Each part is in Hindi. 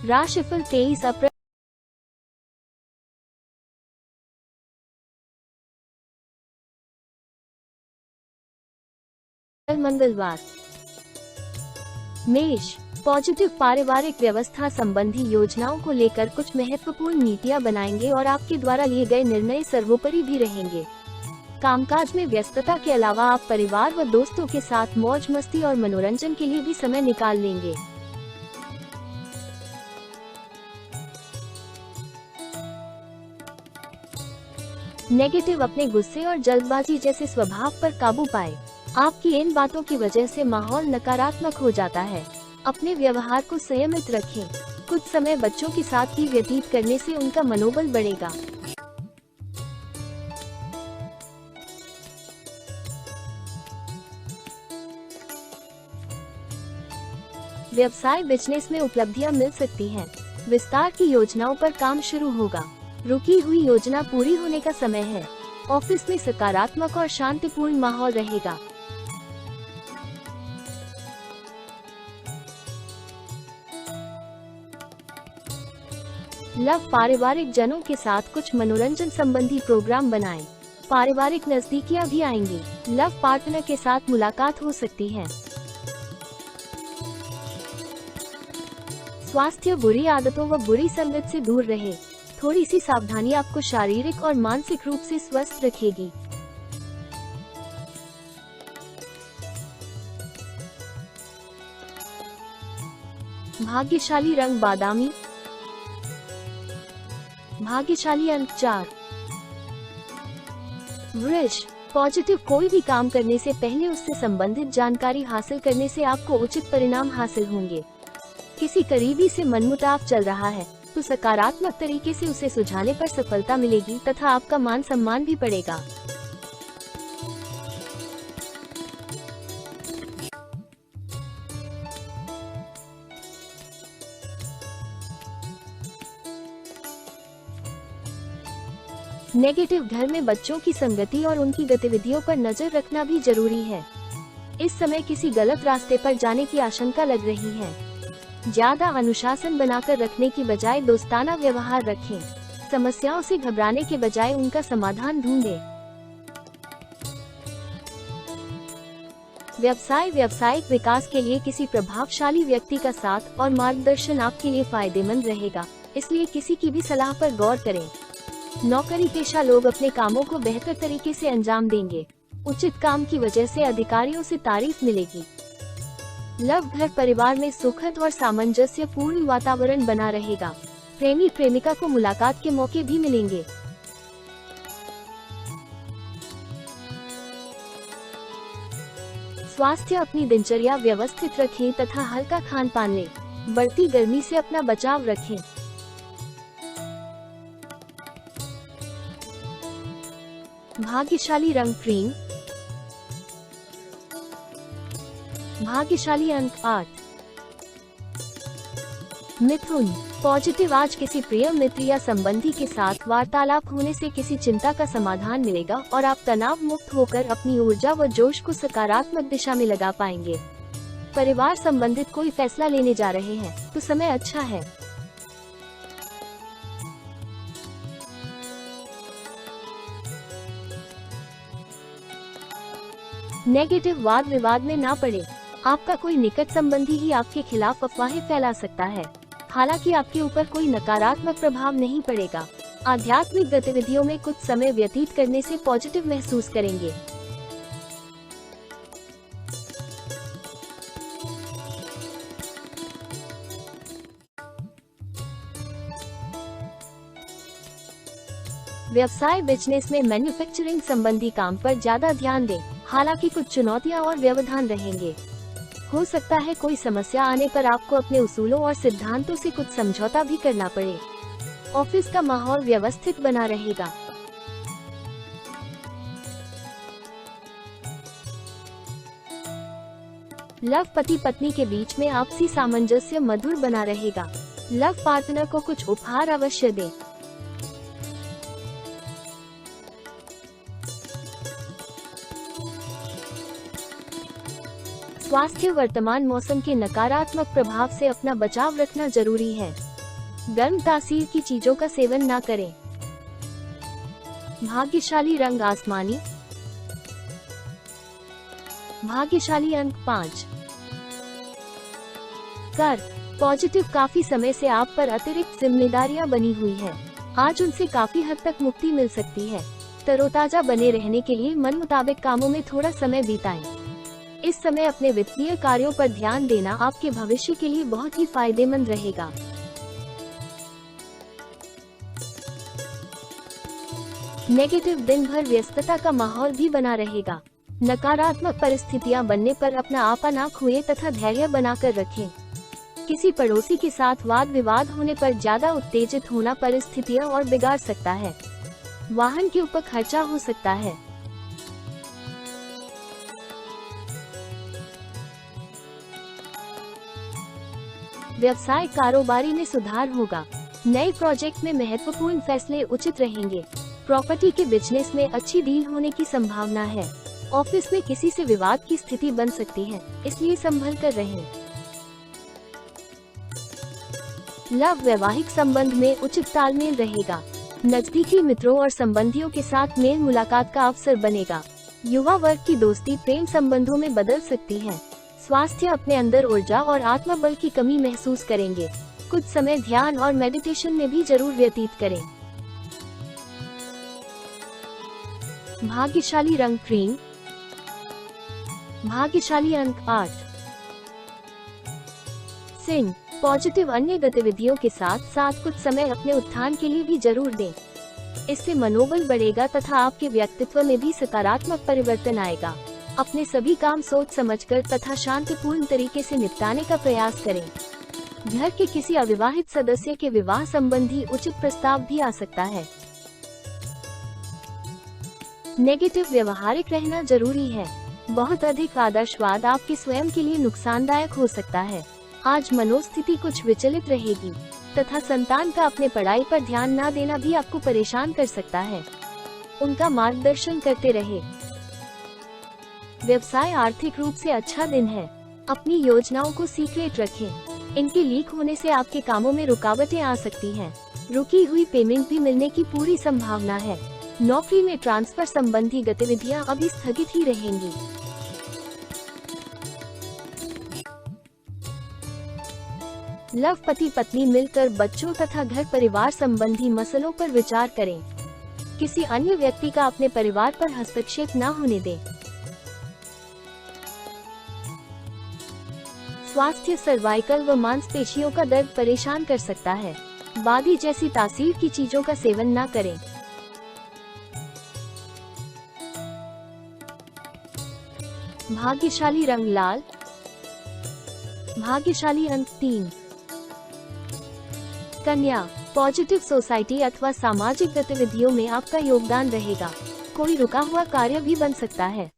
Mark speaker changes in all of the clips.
Speaker 1: राशिफल 23 अप्रैल। मंगलवार। मेष, पॉजिटिव पारिवारिक व्यवस्था संबंधी योजनाओं को लेकर कुछ महत्वपूर्ण नीतियां बनाएंगे और आपके द्वारा लिए गए निर्णय सर्वोपरि भी रहेंगे। कामकाज में व्यस्तता के अलावा आप परिवार व दोस्तों के साथ मौज मस्ती और मनोरंजन के लिए भी समय निकाल लेंगे। नेगेटिव, अपने गुस्से और जल्दबाजी जैसे स्वभाव पर काबू पाएं। आपकी इन बातों की वजह से माहौल नकारात्मक हो जाता है। अपने व्यवहार को संयमित रखें। कुछ समय बच्चों के साथ भी व्यतीत करने से उनका मनोबल बढ़ेगा। व्यवसाय बिजनेस में उपलब्धियां मिल सकती हैं। विस्तार की योजनाओं पर काम शुरू होगा। रुकी हुई योजना पूरी होने का समय है। ऑफिस में सकारात्मक और शांतिपूर्ण माहौल रहेगा। लव, पारिवारिक जनों के साथ कुछ मनोरंजन संबंधी प्रोग्राम बनाएं। पारिवारिक नजदीकियां भी आएंगी। लव पार्टनर के साथ मुलाकात हो सकती है। स्वास्थ्य, बुरी आदतों व बुरी संगत से दूर रहे। थोड़ी सी सावधानी आपको शारीरिक और मानसिक रूप से स्वस्थ रखेगी। भाग्यशाली रंग बादामी। भाग्यशाली अंक 4। वृष, पॉजिटिव, कोई भी काम करने से पहले उससे संबंधित जानकारी हासिल करने से आपको उचित परिणाम हासिल होंगे। किसी करीबी से मनमुटाव चल रहा है तो सकारात्मक तरीके से उसे सुलझाने पर सफलता मिलेगी तथा आपका मान सम्मान भी बढ़ेगा। नेगेटिव, घर में बच्चों की संगति और उनकी गतिविधियों पर नजर रखना भी जरूरी है। इस समय किसी गलत रास्ते पर जाने की आशंका लग रही है। ज्यादा अनुशासन बनाकर रखने की बजाय दोस्ताना व्यवहार रखें। समस्याओं से घबराने के बजाय उनका समाधान ढूंढें। व्यवसाय, व्यावसायिक विकास के लिए किसी प्रभावशाली व्यक्ति का साथ और मार्गदर्शन आपके लिए फायदेमंद रहेगा, इसलिए किसी की भी सलाह पर गौर करें। नौकरी पेशा लोग अपने कामों को बेहतर तरीके से अंजाम देंगे। उचित काम की वजह से अधिकारियों से तारीफ मिलेगी। लव, घर परिवार में सुखद और सामंजस्य पूर्ण वातावरण बना रहेगा। प्रेमी प्रेमिका को मुलाकात के मौके भी मिलेंगे। स्वास्थ्य, अपनी दिनचर्या व्यवस्थित रखें तथा हल्का खान पान लें। बढ़ती गर्मी से अपना बचाव रखें। भाग्यशाली रंग क्रीम। भाग्यशाली अंक 8। मिथुन, पॉजिटिव, आज किसी प्रिय मित्र या संबंधी के साथ वार्तालाप होने से किसी चिंता का समाधान मिलेगा और आप तनाव मुक्त होकर अपनी ऊर्जा व जोश को सकारात्मक दिशा में लगा पाएंगे। परिवार संबंधित कोई फैसला लेने जा रहे हैं तो समय अच्छा है। नेगेटिव, वाद विवाद में ना पड़े। आपका कोई निकट संबंधी ही आपके खिलाफ अफवाहें फैला सकता है। हालांकि आपके ऊपर कोई नकारात्मक प्रभाव नहीं पड़ेगा। आध्यात्मिक गतिविधियों में कुछ समय व्यतीत करने से पॉजिटिव महसूस करेंगे। व्यवसाय, बिजनेस में मैन्युफैक्चरिंग संबंधी काम पर ज्यादा ध्यान दें। हालांकि कुछ चुनौतियां और व्यवधान रहेंगे। हो सकता है कोई समस्या आने पर आपको अपने उसूलों और सिद्धांतों से कुछ समझौता भी करना पड़े। ऑफिस का माहौल व्यवस्थित बना रहेगा। लव, पति पत्नी के बीच में आपसी सामंजस्य मधुर बना रहेगा। लव पार्टनर को कुछ उपहार अवश्य दें। स्वास्थ्य, वर्तमान मौसम के नकारात्मक प्रभाव से अपना बचाव रखना जरूरी है। गर्म तासीर की चीजों का सेवन ना करें। भाग्यशाली रंग आसमानी। भाग्यशाली अंक 5। कर पॉजिटिव, काफी समय से आप पर अतिरिक्त जिम्मेदारियां बनी हुई है। आज उनसे काफी हद तक मुक्ति मिल सकती है। तरोताजा बने रहने के लिए मन मुताबिक कामों में थोड़ा समय बिताएं। इस समय अपने वित्तीय कार्यों पर ध्यान देना आपके भविष्य के लिए बहुत ही फायदेमंद रहेगा। नेगेटिव, दिन भर व्यस्तता का माहौल भी बना रहेगा। नकारात्मक परिस्थितियां बनने पर अपना आपा ना खोएं तथा धैर्य बनाकर रखें। किसी पड़ोसी के साथ वाद विवाद होने पर ज्यादा उत्तेजित होना परिस्थितियां और बिगाड़ सकता है। वाहन के ऊपर खर्चा हो सकता है। व्यवसाय कारोबारी में सुधार होगा। नए प्रोजेक्ट में महत्वपूर्ण फैसले उचित रहेंगे। प्रॉपर्टी के बिजनेस में अच्छी डील होने की संभावना है। ऑफिस में किसी से विवाद की स्थिति बन सकती है, इसलिए संभल कर रहें। लव, वैवाहिक संबंध में उचित तालमेल रहेगा। नजदीकी मित्रों और संबंधियों के साथ मेल मुलाकात का अवसर बनेगा। युवा वर्ग की दोस्ती प्रेम संबंधों में बदल सकती है। स्वास्थ्य, अपने अंदर ऊर्जा और आत्मबल की कमी महसूस करेंगे। कुछ समय ध्यान और मेडिटेशन में भी जरूर व्यतीत करें। भाग्यशाली रंग क्रीम। भाग्यशाली अंक 8। सिंह, पॉजिटिव, अन्य गतिविधियों के साथ साथ कुछ समय अपने उत्थान के लिए भी जरूर दें। इससे मनोबल बढ़ेगा तथा आपके व्यक्तित्व में भी सकारात्मक परिवर्तन आएगा। अपने सभी काम सोच समझकर तथा शांतिपूर्ण तरीके से निपटाने का प्रयास करें। घर के किसी अविवाहित सदस्य के विवाह संबंधी उचित प्रस्ताव भी आ सकता है। नेगेटिव, व्यवहारिक रहना जरूरी है। बहुत अधिक आदर्शवाद आपके स्वयं के लिए नुकसानदायक हो सकता है। आज मनोस्थिति कुछ विचलित रहेगी तथा संतान का अपने पढ़ाई पर ध्यान न देना भी आपको परेशान कर सकता है। उनका मार्गदर्शन करते रहे। व्यवसाय, आर्थिक रूप से अच्छा दिन है। अपनी योजनाओं को सीक्रेट रखें। इनके लीक होने से आपके कामों में रुकावटें आ सकती हैं। रुकी हुई पेमेंट भी मिलने की पूरी संभावना है। नौकरी में ट्रांसफर संबंधी गतिविधियां अभी स्थगित ही रहेंगी। लव, पति पत्नी मिलकर बच्चों तथा घर परिवार संबंधी मसलों पर विचार करें। किसी अन्य व्यक्ति का अपने परिवार पर हस्तक्षेप न होने दें। स्वास्थ्य, सर्वाइकल व मांसपेशियों का दर्द परेशान कर सकता है। बादी जैसी तासीर की चीजों का सेवन न करें। भाग्यशाली रंग लाल। भाग्यशाली अंक 3। कन्या, पॉजिटिव, सोसाइटी अथवा सामाजिक गतिविधियों में आपका योगदान रहेगा। कोई रुका हुआ कार्य भी बन सकता है।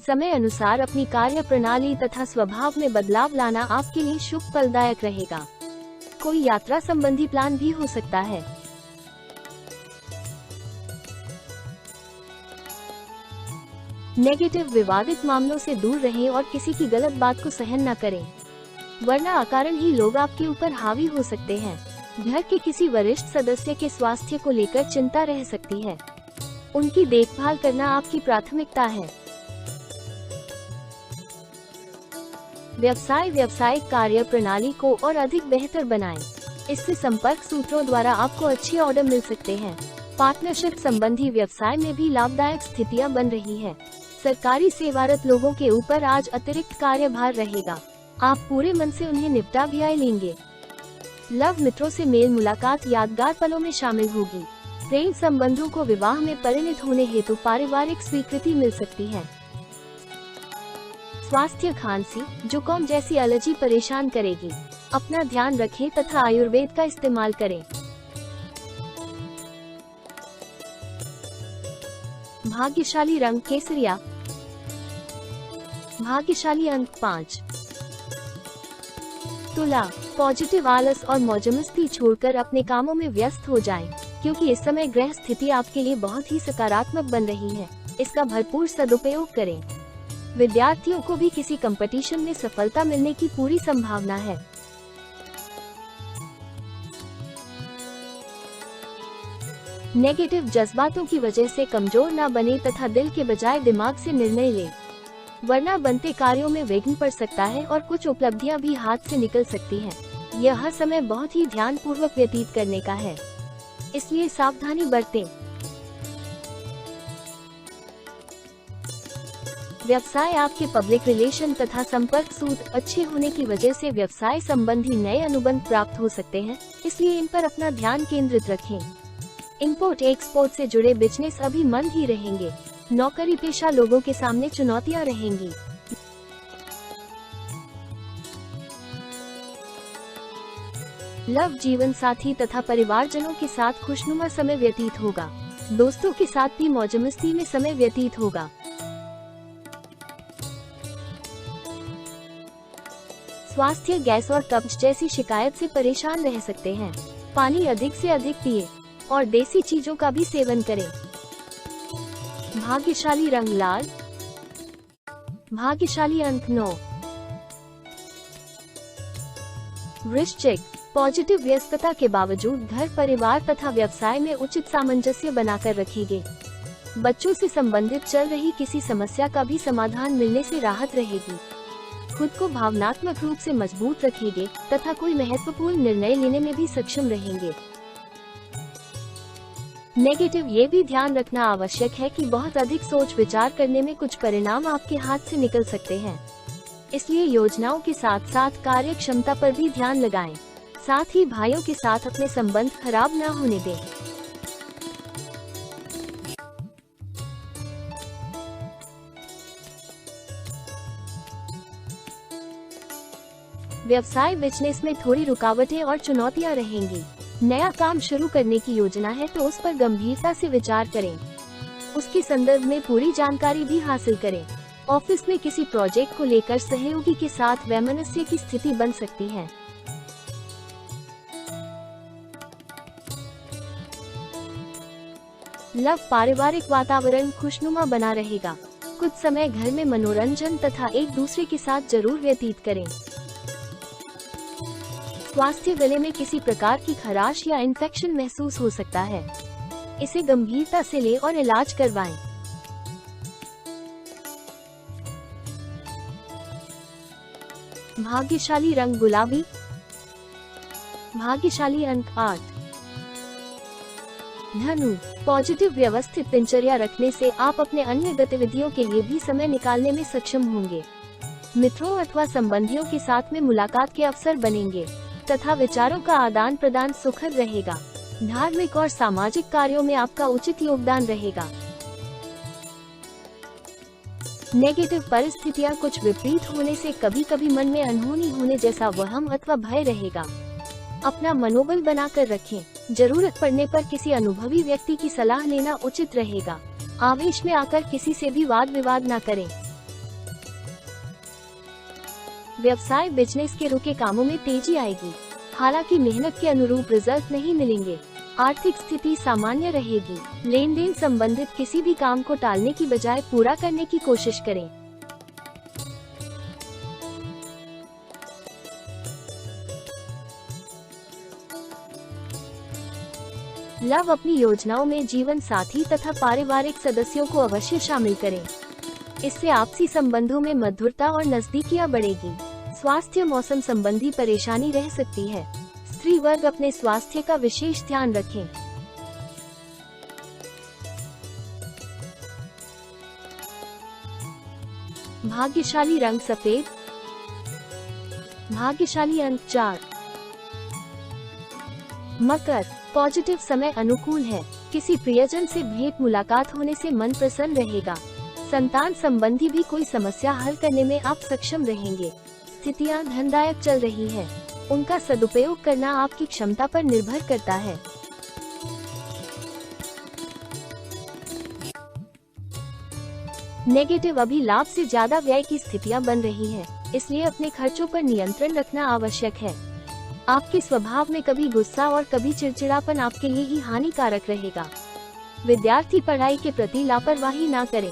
Speaker 1: समय अनुसार अपनी कार्य प्रणाली तथा स्वभाव में बदलाव लाना आपके लिए शुभ फलदायक रहेगा। कोई यात्रा संबंधी प्लान भी हो सकता है। नेगेटिव, विवादित मामलों से दूर रहें और किसी की गलत बात को सहन न करें, वरना अकारण ही लोग आपके ऊपर हावी हो सकते हैं। घर के किसी वरिष्ठ सदस्य के स्वास्थ्य को लेकर चिंता रह सकती है। उनकी देखभाल करना आपकी प्राथमिकता है। व्यवसाय, व्यावसायिक कार्य प्रणाली को और अधिक बेहतर बनाएं। इससे संपर्क सूत्रों द्वारा आपको अच्छे ऑर्डर मिल सकते हैं। पार्टनरशिप संबंधी व्यवसाय में भी लाभदायक स्थितियां बन रही है। सरकारी सेवारत लोगों के ऊपर आज अतिरिक्त कार्यभार रहेगा। आप पूरे मन से उन्हें निपटा भी लेंगे। लव, मित्रों से मेल मुलाकात यादगार पलों में शामिल होगी। प्रेम संबंधों को विवाह में परिणत होने हेतु पारिवारिक स्वीकृति मिल सकती है। स्वास्थ्य, खांसी, जुकाम जैसी एलर्जी परेशान करेगी। अपना ध्यान रखें तथा आयुर्वेद का इस्तेमाल करें। भाग्यशाली रंग केसरिया। भाग्यशाली अंक 5। तुला, पॉजिटिव, आलस और मौजमस्ती छोड़कर अपने कामों में व्यस्त हो जाएं, क्योंकि इस समय ग्रह स्थिति आपके लिए बहुत ही सकारात्मक बन रही है। इसका भरपूर सदुपयोग करें। विद्यार्थियों को भी किसी कंपटीशन में सफलता मिलने की पूरी संभावना है। नेगेटिव जज्बातों की वजह से कमजोर ना बने तथा दिल के बजाय दिमाग से निर्णय ले, वरना बनते कार्यों में विघ्न पड़ सकता है और कुछ उपलब्धियां भी हाथ से निकल सकती हैं। यह समय बहुत ही ध्यान पूर्वक व्यतीत करने का है, इसलिए सावधानी बरतें। व्यवसाय आपके पब्लिक रिलेशन तथा संपर्क सूत्र अच्छे होने की वजह से व्यवसाय संबंधी नए अनुबंध प्राप्त हो सकते हैं, इसलिए इन पर अपना ध्यान केंद्रित रखें। इंपोर्ट एक्सपोर्ट से जुड़े बिजनेस अभी मंद ही रहेंगे। नौकरी पेशा लोगों के सामने चुनौतियां रहेंगी। लव जीवन साथी तथा परिवारजनों के साथ खुशनुमा समय व्यतीत होगा। दोस्तों के साथ भी मौजमस्ती में समय व्यतीत होगा। स्वास्थ्य गैस और कब्ज जैसी शिकायत से परेशान रह सकते हैं। पानी अधिक से अधिक पिए और देसी चीजों का भी सेवन करें। भाग्यशाली रंग लाल। भाग्यशाली अंक 9। वृश्चिक, पॉजिटिव व्यस्तता के बावजूद घर परिवार तथा व्यवसाय में उचित सामंजस्य बनाकर रखेंगे। बच्चों से संबंधित चल रही किसी समस्या का भी समाधान मिलने से राहत रहेगी। खुद को भावनात्मक रूप से मजबूत रखेंगे तथा कोई महत्वपूर्ण निर्णय लेने में भी सक्षम रहेंगे। नेगेटिव ये भी ध्यान रखना आवश्यक है कि बहुत अधिक सोच विचार करने में कुछ परिणाम आपके हाथ से निकल सकते हैं, इसलिए योजनाओं के साथ साथ कार्य क्षमता पर भी ध्यान लगाएं। साथ ही भाइयों के साथ अपने संबंध खराब न होने दें। व्यवसाय बिजनेस में थोड़ी रुकावटें और चुनौतियां रहेंगी। नया काम शुरू करने की योजना है तो उस पर गंभीरता से विचार करें। उसके संदर्भ में पूरी जानकारी भी हासिल करें। ऑफिस में किसी प्रोजेक्ट को लेकर सहयोगी के साथ वैमनस्य की स्थिति बन सकती है। लव पारिवारिक वातावरण खुशनुमा बना रहेगा। कुछ समय घर में मनोरंजन तथा एक दूसरे के साथ जरूर व्यतीत करें। स्वास्थ्य गले में किसी प्रकार की खराश या इन्फेक्शन महसूस हो सकता है, इसे गंभीरता से लें और इलाज करवाएं। भाग्यशाली रंग गुलाबी। भाग्यशाली अंक 8। धनु, पॉजिटिव व्यवस्थित दिनचर्या रखने से आप अपने अन्य गतिविधियों के लिए भी समय निकालने में सक्षम होंगे। मित्रों अथवा संबंधियों के साथ में मुलाकात के अवसर बनेंगे तथा विचारों का आदान प्रदान सुखद रहेगा। धार्मिक और सामाजिक कार्यों में आपका उचित योगदान रहेगा। नेगेटिव परिस्थितियां कुछ विपरीत होने से कभी कभी मन में अनहोनी होने जैसा वहम अथवा भय रहेगा। अपना मनोबल बनाकर रखें। जरूरत पड़ने पर किसी अनुभवी व्यक्ति की सलाह लेना उचित रहेगा। आवेश में आकर किसी से भी वाद विवाद न करें। व्यवसाय बिजनेस के रुके कामों में तेजी आएगी, हालांकि मेहनत के अनुरूप रिजल्ट नहीं मिलेंगे। आर्थिक स्थिति सामान्य रहेगी। लेन देन संबंधित किसी भी काम को टालने की बजाय पूरा करने की कोशिश करें। लव, अपनी योजनाओं में जीवन साथी तथा पारिवारिक सदस्यों को अवश्य शामिल करें। इससे आपसी संबंधों में मधुरता और नजदीकियां बढ़ेगी। स्वास्थ्य, मौसम संबंधी परेशानी रह सकती है। स्त्री वर्ग अपने स्वास्थ्य का विशेष ध्यान रखें। भाग्यशाली रंग सफेद। भाग्यशाली अंक 4। मकर, पॉजिटिव समय अनुकूल है। किसी प्रियजन से भेंट मुलाकात होने से मन प्रसन्न रहेगा। संतान संबंधी भी कोई समस्या हल करने में आप सक्षम रहेंगे। स्थितियां धनदायक चल रही है, उनका सदुपयोग करना आपकी क्षमता पर निर्भर करता है। नेगेटिव, अभी लाभ से ज्यादा व्यय की स्थितियां बन रही है, इसलिए अपने खर्चों पर नियंत्रण रखना आवश्यक है। आपके स्वभाव में कभी गुस्सा और कभी चिड़चिड़ापन आपके लिए ही हानिकारक रहेगा। विद्यार्थी पढ़ाई के प्रति लापरवाही ना करें।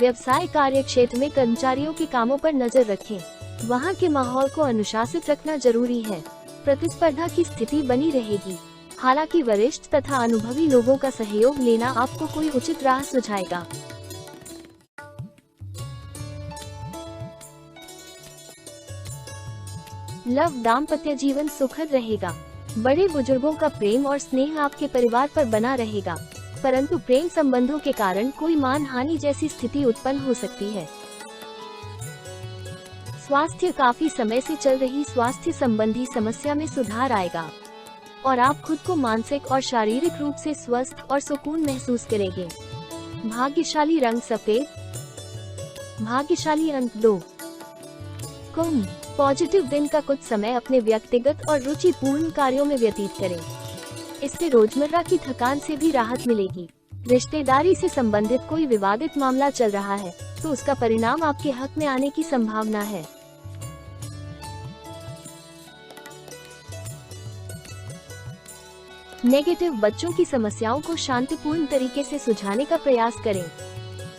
Speaker 1: व्यवसाय कार्य क्षेत्र में कर्मचारियों के कामों पर नजर रखें। वहां के माहौल को अनुशासित रखना जरूरी है। प्रतिस्पर्धा की स्थिति बनी रहेगी। हालांकि वरिष्ठ तथा अनुभवी लोगों का सहयोग लेना आपको कोई उचित राह सुझाएगा। लव दाम्पत्य जीवन सुखद रहेगा। बड़े बुजुर्गों का प्रेम और स्नेह आपके परिवार पर बना रहेगा, परंतु प्रेम संबंधों के कारण कोई मानहानि जैसी स्थिति उत्पन्न हो सकती है। स्वास्थ्य काफी समय से चल रही स्वास्थ्य संबंधी समस्या में सुधार आएगा और आप खुद को मानसिक और शारीरिक रूप से स्वस्थ और सुकून महसूस करेंगे। भाग्यशाली रंग सफेद। भाग्यशाली अंक 2। कुंभ। पॉजिटिव दिन का कुछ समय अपने व्यक्तिगत और रुचिपूर्ण कार्यों में व्यतीत करें। इससे रोजमर्रा की थकान से भी राहत मिलेगी। रिश्तेदारी से संबंधित कोई विवादित मामला चल रहा है तो उसका परिणाम आपके हक में आने की संभावना है। नेगेटिव बच्चों की समस्याओं को शांतिपूर्ण तरीके से सुलझाने का प्रयास करें।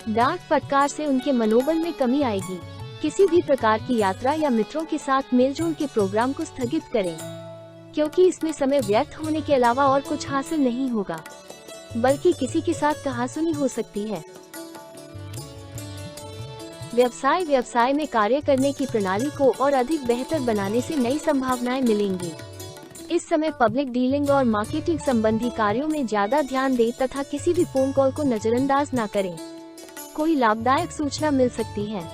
Speaker 1: डांट फटकार से उनके मनोबल में कमी आएगी। किसी भी प्रकार की यात्रा या मित्रों के साथ मेलजोल के प्रोग्राम को स्थगित करें, क्योंकि इसमें समय व्यर्थ होने के अलावा और कुछ हासिल नहीं होगा, बल्कि किसी के साथ कहासुनी हो सकती है। व्यवसाय में कार्य करने की प्रणाली को और अधिक बेहतर बनाने से नई संभावनाएं मिलेंगी। इस समय पब्लिक डीलिंग और मार्केटिंग संबंधी कार्यों में ज्यादा ध्यान दें तथा किसी भी फोन कॉल को नजरअंदाज न करें। कोई लाभदायक सूचना मिल सकती है।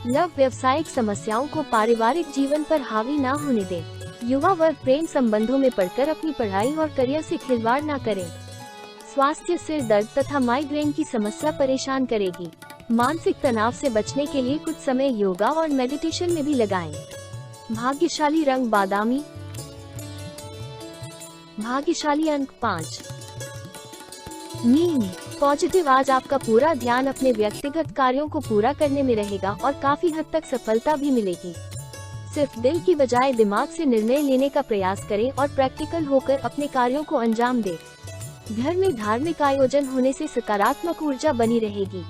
Speaker 1: लव व्यवसायिक समस्याओं को पारिवारिक जीवन पर हावी न होने दें। युवा वर्ग प्रेम संबंधों में पड़कर अपनी पढ़ाई और करियर से खिलवाड़ न करें। स्वास्थ्य सिर दर्द तथा माइग्रेन की समस्या परेशान करेगी। मानसिक तनाव से बचने के लिए कुछ समय योगा और मेडिटेशन में भी लगाएं। भाग्यशाली रंग बादामी। भाग्यशाली अंक 5। मीन। पॉजिटिव आज आपका पूरा ध्यान अपने व्यक्तिगत कार्यों को पूरा करने में रहेगा और काफी हद तक सफलता भी मिलेगी। सिर्फ दिल की बजाय दिमाग से निर्णय लेने का प्रयास करें और प्रैक्टिकल होकर अपने कार्यों को अंजाम दें। घर में धार्मिक आयोजन होने से सकारात्मक ऊर्जा बनी रहेगी।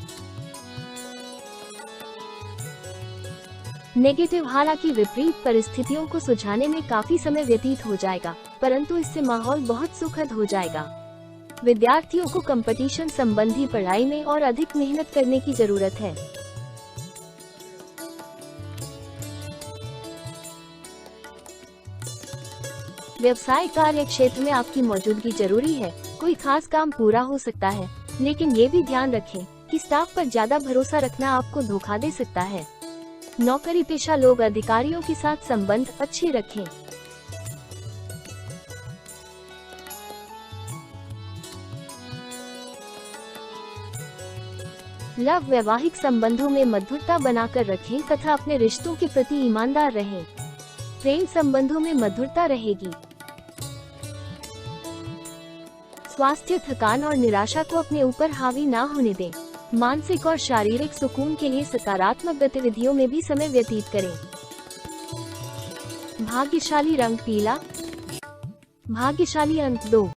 Speaker 1: नेगेटिव। हालांकि विपरीत परिस्थितियों को सुलझाने में काफी समय व्यतीत हो जाएगा, परंतु इससे माहौल बहुत सुखद हो जाएगा। विद्यार्थियों को कंपटीशन संबंधी पढ़ाई में और अधिक मेहनत करने की जरूरत है। व्यवसाय कार्य क्षेत्र में आपकी मौजूदगी जरूरी है। कोई खास काम पूरा हो सकता है, लेकिन ये भी ध्यान रखें कि स्टाफ पर ज्यादा भरोसा रखना आपको धोखा दे सकता है। नौकरी पेशा लोग अधिकारियों के साथ संबंध अच्छे रखें। लव वैवाहिक संबंधों में मधुरता बनाकर रखें तथा अपने रिश्तों के प्रति ईमानदार रहें। प्रेम संबंधों में मधुरता रहेगी। स्वास्थ्य थकान और निराशा को अपने ऊपर हावी ना होने दें। मानसिक और शारीरिक सुकून के लिए सकारात्मक गतिविधियों में भी समय व्यतीत करें। भाग्यशाली रंग पीला। भाग्यशाली अंक 2।